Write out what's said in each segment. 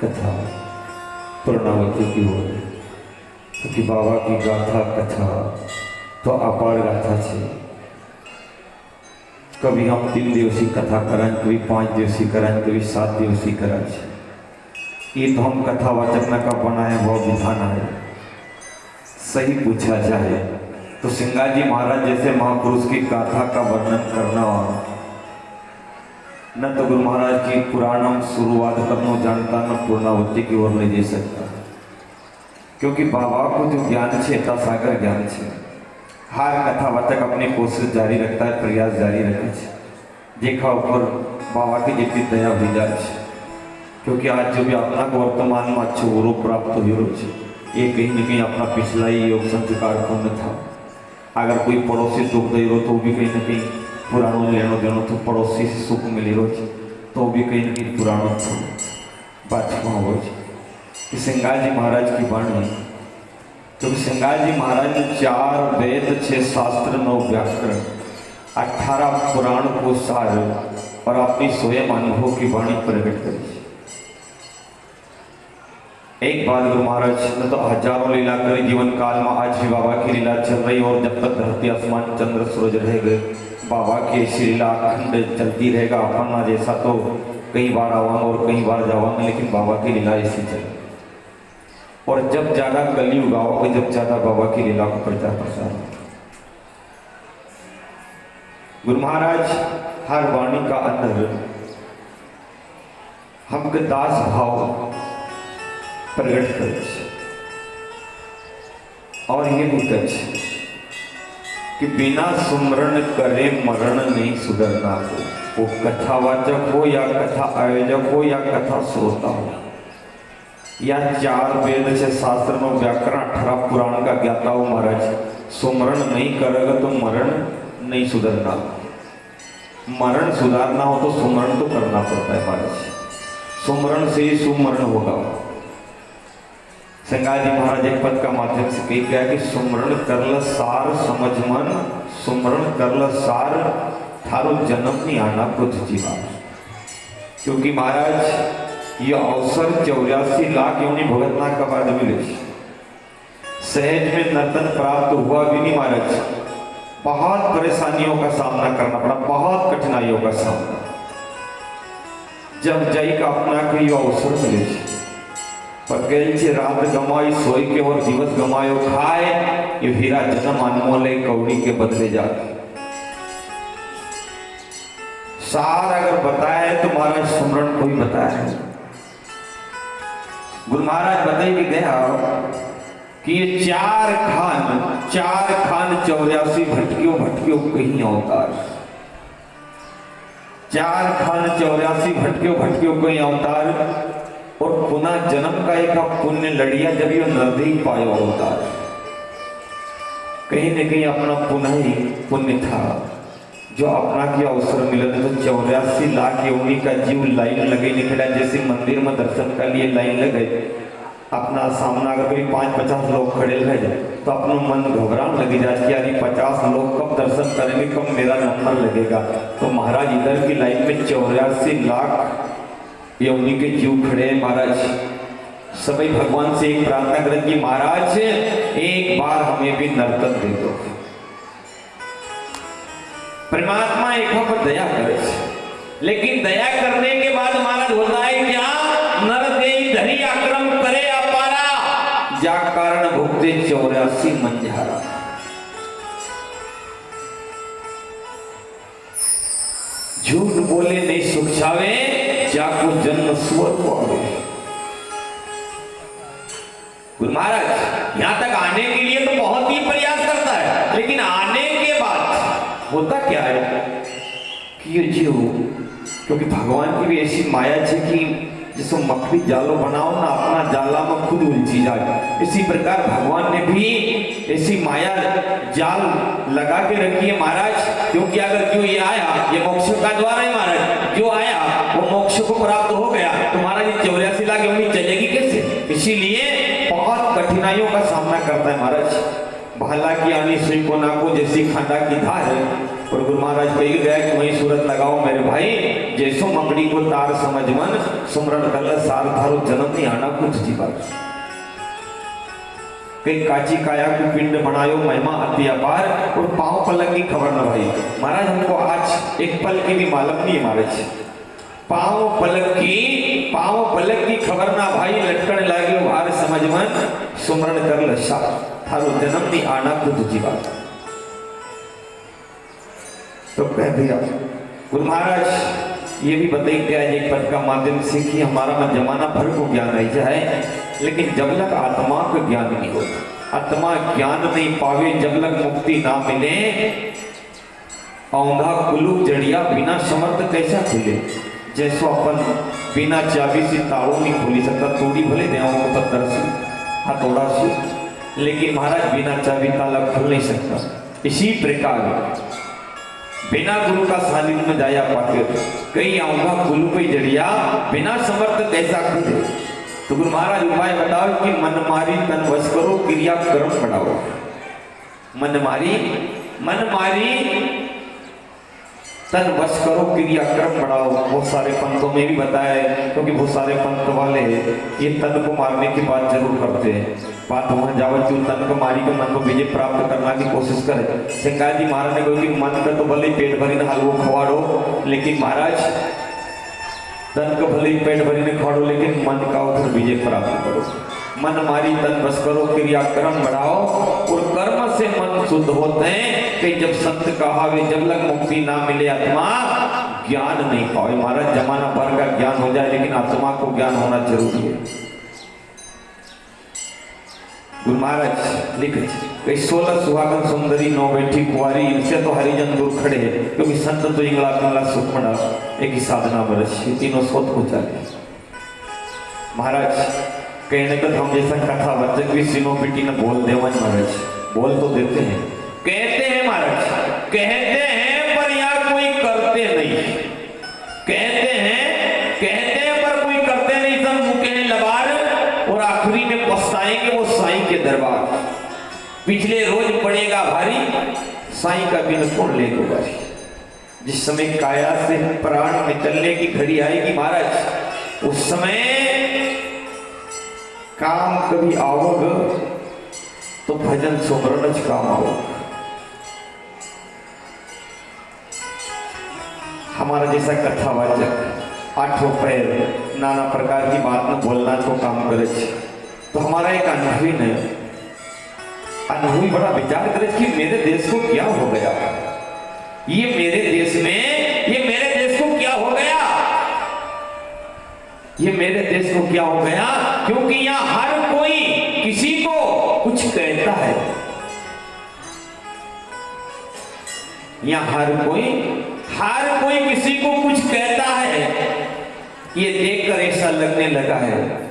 कथा पूर्णावती की ओर, क्योंकि बाबा की गाथा कथा तो अपार गाथा छे। कभी हम 3 दिवसीय कथा करें, कभी 5 दिवसीय करें, कभी 7 दिवसीय करें। ये तो हम कथावाचक का बनाए वो विधान है। सही पूछा जाए तो सिंगाजी महाराज जैसे महापुरुष की गाथा का वर्णन करना न तो गुरु महाराज की पुराणम शुरुआत करना जानता, न पूर्णावती की ओर ले जा सकता, क्योंकि बाबा को जो ज्ञान है इतना सागर ज्ञान है। हर कथावाचक अपनी कोशिश जारी रखता है, प्रयास जारी रखे देखा ऊपर बाबा की जितनी दया हुई जाए, क्योंकि आज जो भी अपना वर्तमान में अच्छे रूप प्राप्त हो ये कहीं न कहीं अपना पिछला ही योग संस्कार पूर्ण था। अगर कोई पड़ोसी दुख दे रो तो भी कहीं न कहीं पुराणों लेनो देनो तो पड़ोसी से सुख मिली रो तो भी कहीं न कहीं पुराणों था बात हो कि सिंगाजी महाराज की वाणी, क्योंकि सिंगाजी महाराज ने 4 वेद 6 शास्त्र 9 व्याकरण 18 पुराण को सार और अपनी स्वयं अनुभव की वाणी प्रकट करी। एक बात गुरु महाराज ने तो हजारों लीला करी जीवन काल में, आज भी बाबा की लीला चल रही और जब तक धरती आसमान चंद्र सूरज रहेंगे बाबा की ऐसी लीला अखंड चलती रहेगा। अपना जैसा तो कई बार आवांगे और कई बार जावांगे, लेकिन बाबा की लीला ऐसी चले। और जब ज्यादा कलयुग आओगे, जब ज्यादा बाबा की लीला को प्रचार प्रसार। गुरु महाराज हर वाणी का अंदर हमके दास भाव प्रकट कर और ये भी कच कि बिना सुमरण करे मरण नहीं सुधरना हो। वो कथावाचक हो या कथा आयोजक हो या कथा श्रोता हो या 4 वेद 6 शास्त्र 9 व्याकरण 18 पुराण का ज्ञाता हो, महाराज सुमरण नहीं करेगा तो मरण नहीं सुधरना। मरण सुधारना हो तो सुमरण तो करना पड़ता है महाराज, सुमरण से ही सुमरण होगा। सिंगाजी महाराज एक पद का माध्यम से कही गया कि सुमरण करल सार समझ मन, सुमरण करल सार थारो जन्म नहीं आना कुछ जीवा। क्योंकि महाराज ये अवसर 84 लाख योनि भुगतना का बाद मिले, सहज में नर्तन प्राप्त हुआ भी नहीं महाराज। बहुत परेशानियों का सामना करना पड़ा, बहुत कठिनाइयों का सामना। जब जय का अपना कोई अवसर मिले पर गए रात गमाई सोई के और दिवस गमायो खाए, ये हीरा जन्म अनमोल कौड़ी के बदले जाते। सार अगर बताए तो महाराज सुमरण को ही बताया। गुरु महाराज बताई कि गया कि ये 4 खान 84 भटकियों कहीं अवतार, 4 खान 84 भटकियों कहीं अवतार और पुनः जन्म का एक पुण्य लड़िया जब ये नर्दे ही पाया होता है। कहीं न कहीं अपना पुनः ही पुण्य था जो अपना की अवसर मिला। तो 84 लाख योनि का जीव लाइन लगे निकला, जैसे मंदिर में दर्शन के लिए लाइन लगे। अपना सामना अगर कोई 5-50 लोग खड़े रहे तो अपना मन घबराने लगी जाए कि यानी 50 लोग कब दर्शन करेंगे, कब मेरा नंबर लगेगा। तो महाराज इधर की लाइन में 84 लाख योनि के जीव खड़े हैं। महाराज सभी भगवान से एक प्रार्थना करें कि महाराज एक बार हमें भी नर्तन दे दो। परमात्मा एक पर दया करे, लेकिन दया करने के बाद महाराज होता है क्या, नर देई धरी आक्रम करे अपारा, जा कारण भुगते 84 मंझारा। झूठ बोले नहीं सुख छावे, जाको जन्म सुअर को आवे। गुरु महाराज यहां तक आने के लिए तो बहुत ही प्रयास करता है, लेकिन आने के बाद होता क्या है कि ये जीव, क्योंकि भगवान की भी ऐसी माया है कि जिसको मकड़ी जालो बनाओ ना, अपना जाला में खुद उलझी जाए। इसी प्रकार भगवान ने भी ऐसी माया जाल लगा के रखी है महाराज। क्योंकि अगर जो ये आया ये मोक्ष का द्वार है महाराज, जो आया वो मोक्ष को प्राप्त हो गया, तो महाराज ये 84 लाख योनि चलेगी कैसे। इसीलिए बहुत कठिनाइयों का सामना करता है महाराज। भाला की आनी सुई को नाको जैसी खांडा की धार। और गुरु महाराज कही गया कि वही सूरत लगाओ मेरे भाई, जैसो मकड़ी को तार समझ मन, सुमरन कर सार थारो जन्म नहीं आना कुछ जीवा। कई काची काया को पिंड बनायो महिमा अति अपार, और पांव पलक की खबर न भाई। महाराज हमको आज एक पल की भी मालूम नहीं महाराज, पांव पलक की खबर ना भाई, लटकन लागे भार समझ मन, सुमरन कर लसा थारो जन्म नहीं आना खुद जीवा। तो कह भैया गुरु महाराज ये भी बताइए क्या एक पद का माध्यम से कि हमारा में जमाना भर को ज्ञान रह जाए, लेकिन जब तक आत्मा को ज्ञान नहीं होता, आत्मा ज्ञान नहीं पावे, जब तक मुक्ति ना मिले, औंधा कुलू जड़िया बिना समर्थ कैसा खुले। जैसो अपन बिना चाबी से तारों नहीं खोली सकता, तोड़ी भले देवों को पत्थर से हथौड़ा से, लेकिन महाराज बिना चाबी ताला खुल नहीं सकता। इसी प्रकार बिना गुरु का सानिध्य में जाया पाते, कई आऊंगा गुरु कोई जड़िया बिना समर्थ कैसा खुले। तो गुरु महाराज उपाय बताओ कि मन मारी तन वश करो, क्रिया कर्म बढ़ाओ। मन मारी तन वश करो, क्रिया कर्म बढ़ाओ। बहुत सारे पंथों में भी बताया है, क्योंकि बहुत सारे पंथ वाले ये तन को मारने की बात जरूर करते हैं। बात वहां जावत जो तन को मारी के मन को विजय प्राप्त करने की कोशिश करे। सिंगार जी महाराज ने कहा कि मन का तो भले पेट भरी न हलवो खवाड़ो, लेकिन महाराज तन को भले पेट भरी न खवाड़ो, लेकिन मन का उधर विजय प्राप्त करो। मन मारी तन बस करो, क्रिया कर्म बढ़ाओ, और कर्म से मन शुद्ध होते हैं। कि जब संत कहावे जब लग मुक्ति ना मिले आत्मा ज्ञान नहीं पावे। महाराज जमाना भर का ज्ञान हो जाए, लेकिन आत्मा को ज्ञान होना जरूरी है। गुरु महाराज लिखे 16 सुहागन सुंदरी 9 बैठी कुंवारी, इनसे तो हरिजन दूर खड़े हैं, क्योंकि संत तो इंगला पिंगला सुखमना एक ही साधना बरस, तीनों सोत को चले। महाराज कहने तो हम जैसा कथा वचक भी सिनो पिटी ने बोल देवन महाराज, बोल तो देते हैं, कहते हैं महाराज, कहते हैं पर यहाँ कोई करते नहीं, कहते हैं पर कोई करते नहीं। सब मुके लबार, और आखिरी में पछताएंगे वो साईं के दरबार। पिछले रोज पड़ेगा भारी, साईं का बिन कौन लेगा भारी। जिस समय काया से प्राण निकलने की घड़ी आएगी महाराज, उस समय काम कभी आओगे तो भजन सुमरण काम आओ। हमारा जैसा कथावाचक 8 पैर नाना प्रकार की बात में बोलना को काम करे, तो हमारा एक अनुभवी बड़ा विचार करे कि मेरे देश को क्या हो गया, ये मेरे देश को क्या हो गया, ये मेरे देश को क्या हो गया। क्योंकि यहाँ हर कोई किसी को कुछ कहता है, यहाँ हर कोई किसी को कुछ कहता है। ये देखकर ऐसा लगने लगा है,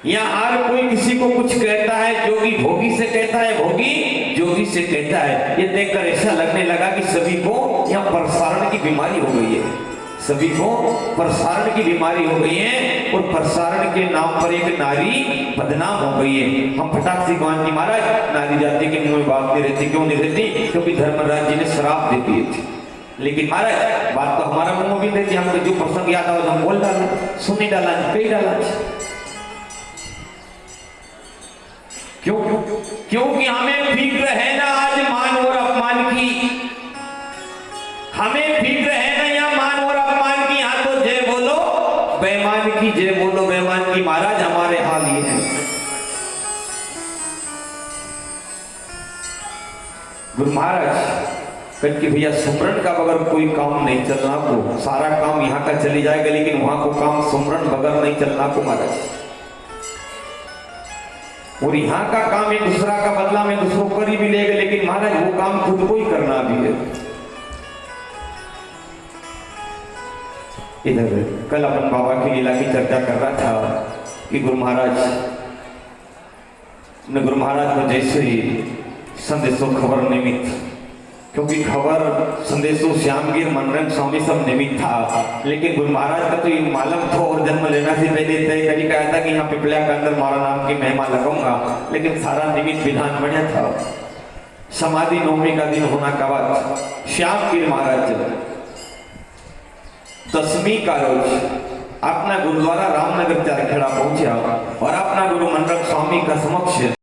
यहाँ हर कोई किसी को कुछ कहता है। जोगी भोगी से कहता है, भोगी जोगी से कहता है। ये देखकर ऐसा लगने लगा कि सभी को यहाँ प्रसारण की बीमारी हो गई है, सभी को प्रसारण की बीमारी हो गई है, और प्रसारण के नाम पर एक नारी बदनाम हो गई है। हम फटाक से गांधी महाराज नारी जाति के मुंह में बात नहीं रहती, क्यों नहीं रहती? क्योंकि धर्मराज जी ने श्राप दे दिए थे। लेकिन महाराज बात तो हमारा मुंह में भी रहती, हमको जो प्रसंग याद आओ हम बोल डाला, सुन नहीं डाला, कही डाला। क्योंकि हमें फिक्र है ना आज मान और अपमान की, हमें फिक्र है ना यहाँ मान और अपमान की। यहाँ तो जय बोलो बेईमान की, जय बोलो बेईमान की। महाराज हमारे हाल ये है। गुरु महाराज कहते भैया सुमरन का बगैर कोई काम नहीं चलना को, सारा काम यहाँ का चली जाएगा, लेकिन वहां को काम सुमरन बगैर नहीं चलना को महाराज। और यहाँ का काम एक दूसरा का बदला में दूसरों कर ही भी लेगा, लेकिन महाराज वो काम खुद को ही करना भी है। इधर कल अपन बाबा की लीला की चर्चा कर रहा था कि गुरु महाराज को जैसे ही संदेशों खबर निमित्त क्योंकि खबर संदेशों श्यामगिर मनरंग स्वामी सब निमित्त था, लेकिन गुरु महाराज का तो ये मालूम था और जन्म लेना से पहले तय करी कहा था कि यहाँ पिपलिया के अंदर मारा नाम की महिमा लगाऊंगा, लेकिन सारा निमित्त विधान बढ़िया था। समाधि नवमी का दिन होना का बाद श्यामगिर महाराज 10वीं का रोज अपना गुरुद्वारा रामनगर चारखेड़ा पहुंचा और अपना गुरु मनरंग स्वामी का समक्ष